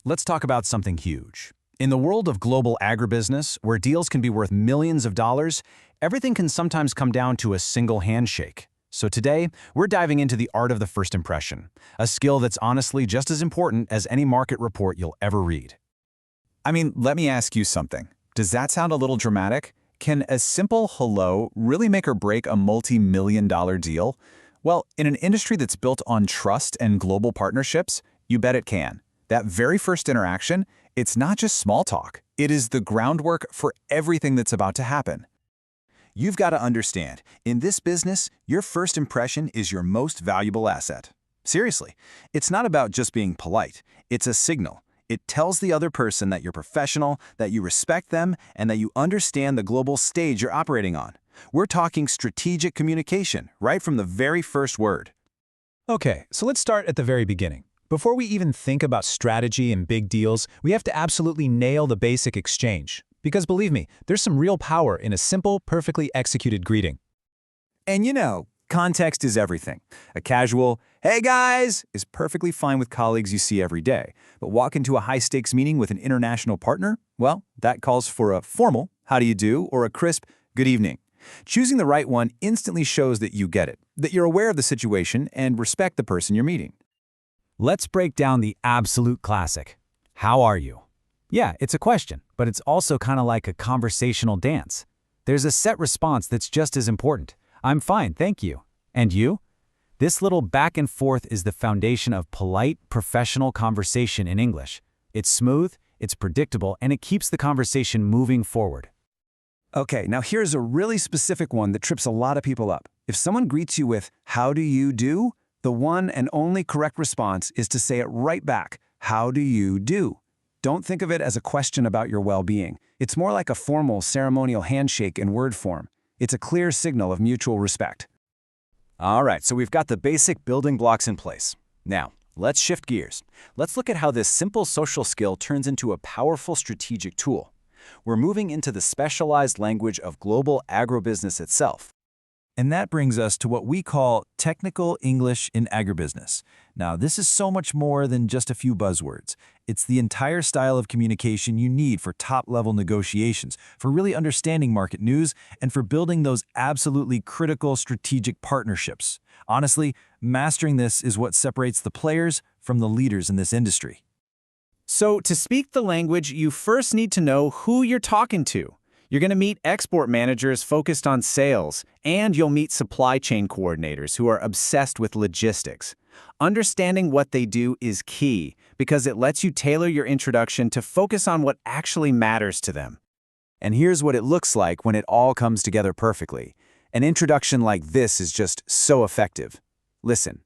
let's talk about something huge. In the world of global agribusiness, where deals can be worth millions of dollars, everything can sometimes come down to a single handshake. So today, we're diving into the art of the first impression, a skill that's honestly just as important as any market report you'll ever read. I mean, let me ask you something. Does that sound a little dramatic? Can a simple hello really make or break a multi-million-dollar deal? Well, in an industry that's built on trust and global partnerships, you bet it can. That very first interaction, it's not just small talk. It is the groundwork for everything that's about to happen. You've got to understand, in this business, your first impression is your most valuable asset. Seriously, it's not about just being polite. It's a signal. It tells the other person that you're professional, that you respect them, and that you understand the global stage you're operating on. We're talking strategic communication, right from the very first word. Okay, so let's start at the very beginning. Before we even think about strategy and big deals, we have to absolutely nail the basic exchange. Because believe me, there's some real power in a simple, perfectly executed greeting. And you know, context is everything. A casual, "Hey guys," is perfectly fine with colleagues you see every day. But walk into a high-stakes meeting with an international partner? Well, that calls for a formal, "How do you do?" or a crisp, "Good evening." Choosing the right one instantly shows that you get it, that you're aware of the situation and respect the person you're meeting. Let's break down the absolute classic. How are you? Yeah, it's a question, but it's also kind of like a conversational dance. There's a set response that's just as important. I'm fine, thank you. And you? This little back and forth is the foundation of polite, professional conversation in English. It's smooth, it's predictable, and it keeps the conversation moving forward. Okay, now here's a really specific one that trips a lot of people up. If someone greets you with, "How do you do?" the one and only correct response is to say it right back, "How do you do?" Don't think of it as a question about your well-being. It's more like a formal, ceremonial handshake in word form. It's a clear signal of mutual respect. All right, so we've got the basic building blocks in place. Now, let's shift gears. Let's look at how this simple social skill turns into a powerful strategic tool. We're moving into the specialized language of global agribusiness itself. And that brings us to what we call technical English in agribusiness. Now, this is so much more than just a few buzzwords. It's the entire style of communication you need for top-level negotiations, for really understanding market news, and for building those absolutely critical strategic partnerships. Honestly, mastering this is what separates the players from the leaders in this industry. So, to speak the language, you first need to know who you're talking to. You're going to meet export managers focused on sales, and you'll meet supply chain coordinators who are obsessed with logistics. Understanding what they do is key because it lets you tailor your introduction to focus on what actually matters to them. And here's what it looks like when it all comes together perfectly. An introduction like this is just so effective. Listen,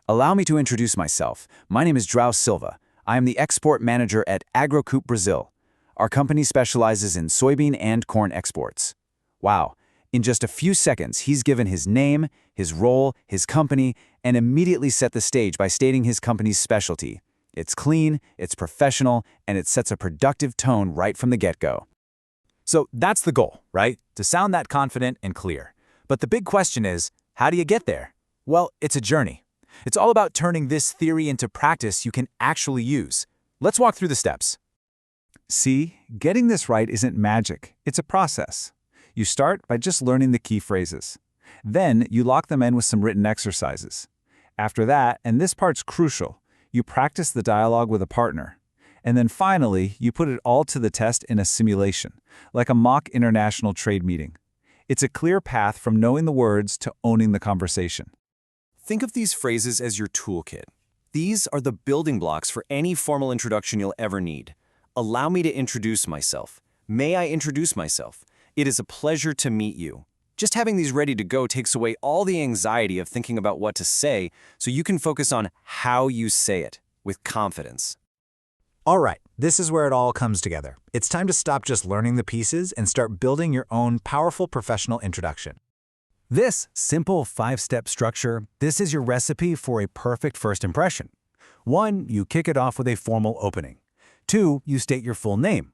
allow me to introduce myself. My name is João Silva. I am the export manager at Agribusiness Brazil. Our company specializes in soybean and corn exports. Wow, in just a few seconds, he's given his name, his role, his company, and immediately set the stage by stating his company's specialty. It's clean, it's professional, and it sets a productive tone right from the get-go. So that's the goal, right? To sound that confident and clear. But the big question is, how do you get there? Well, it's a journey. It's all about turning this theory into practice you can actually use. Let's walk through the steps. See, getting this right isn't magic. It's a process. You start by just learning the key phrases. Then you lock them in with some written exercises. After that, and this part's crucial, you practice the dialogue with a partner. And then finally, you put it all to the test in a simulation, like a mock international trade meeting. It's a clear path from knowing the words to owning the conversation. Think of these phrases as your toolkit. These are the building blocks for any formal introduction you'll ever need. Allow me to introduce myself. May I introduce myself? It is a pleasure to meet you. Just having these ready to go takes away all the anxiety of thinking about what to say, so you can focus on how you say it with confidence. All right, this is where it all comes together. It's time to stop just learning the pieces and start building your own powerful professional introduction. This simple 5-step structure, this is your recipe for a perfect first impression. 1, you kick it off with a formal opening. 2, you state your full name.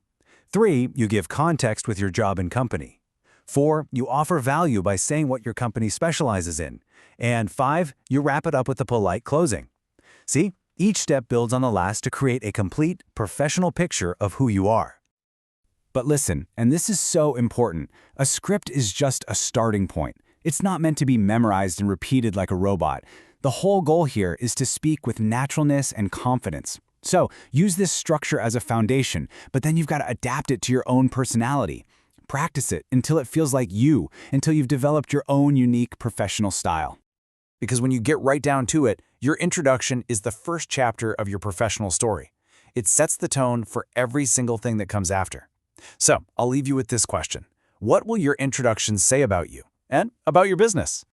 3, you give context with your job and company. 4, you offer value by saying what your company specializes in. And 5, you wrap it up with a polite closing. See, Each step builds on the last to create a complete, professional picture of who you are. But listen, and this is so important, a script is just a starting point. It's not meant to be memorized and repeated like a robot. The whole goal here is to speak with naturalness and confidence. So, use this structure as a foundation, but then you've got to adapt it to your own personality. Practice it until it feels like you, until you've developed your own unique professional style. Because when you get right down to it, your introduction is the first chapter of your professional story. It sets the tone for every single thing that comes after. So, I'll leave you with this question. What will your introduction say about you and about your business?